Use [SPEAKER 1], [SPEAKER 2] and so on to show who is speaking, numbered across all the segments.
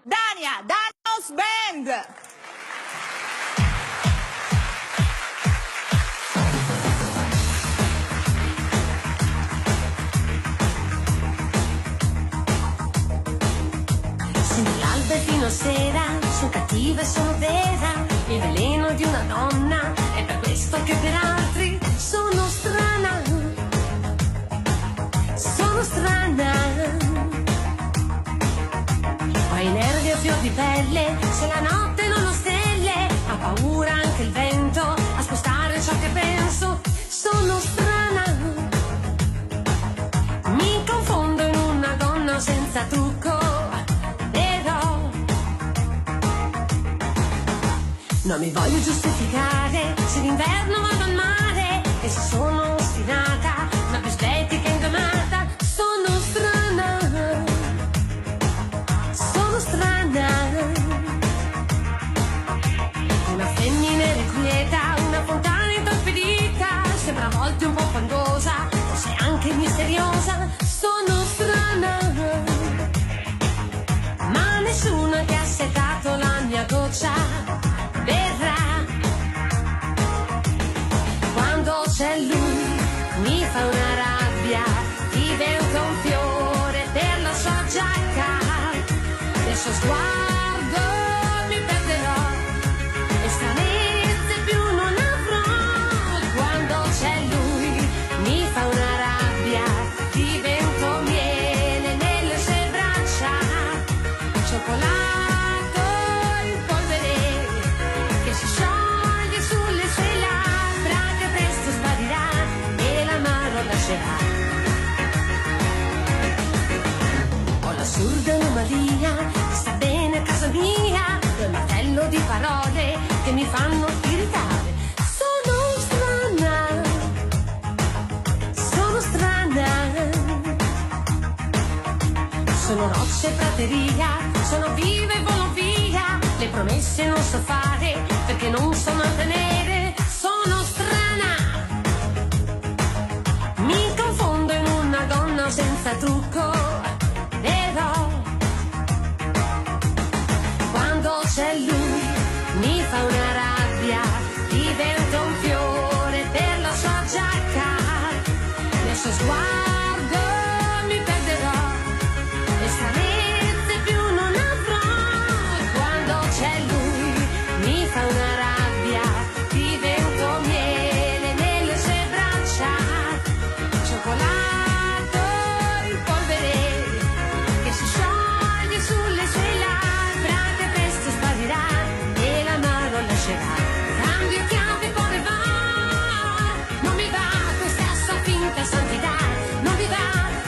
[SPEAKER 1] Dania, Danios Band.
[SPEAKER 2] L'alba fino a sera, sono cattiva e sono vera, il veleno di una donna, è per questo che per altri sono strana, sono strana. Ho i nervi a fior di pelle, se la notte non ho stelle, ha paura anche il vento a spostare ciò che penso, sono strana. Mi confondo in una donna senza trucco, non mi voglio giustificare, se d'inverno vado al mare e se sono ostinata, ma più estetica ingannata, sono strana, sono strana. Una femmina irrequieta, una fontana intorpidita, sembra a volte un po' fangosa, forse anche misteriosa, sono strana. Ma nessuno che ha settato la mia goccia verrà. Quando c'è lui mi fa una rabbia, diventa un fiore per la sua giacca, nel suo sguardo mi perderò e stranezze più non avrò. Quando c'è lui mi fa una rabbia, divento miele nelle sue braccia, cioccolato ho l'assurda anomalia, sta bene a casa mia, del martello di parole che mi fanno irritare. Sono strana, sono strana. Sono rocce e prateria, sono viva e volo via, le promesse non so fare perché non so mantenere, sono strana. Mi confondo in una donna senza trucco, però quando c'è lui mi fa una rabbia, diventa un fiore per la sua giacca, nel suo sguardo mi perderò e stranezze più non avrò. Quando c'è lui mi fa una rabbia, divento miele nelle sue braccia, cioccolato in polvere che si scioglie sulle sue labbra, che presto sparirà e l'amaro lascerà. Cambio chiave poi va, non mi va questa sua finta santità, non mi va,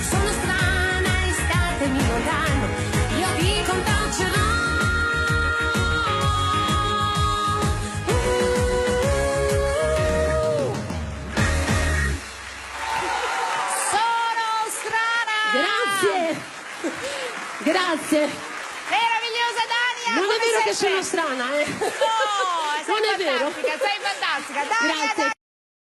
[SPEAKER 2] sono strana e statemi lontano, io vi contagierò. Grazie.
[SPEAKER 1] Meravigliosa Dania.
[SPEAKER 2] Non è vero che sono strana,
[SPEAKER 1] No, sei
[SPEAKER 2] non è vero.
[SPEAKER 1] fantastica, sei fantastica. Dania,
[SPEAKER 2] Grazie.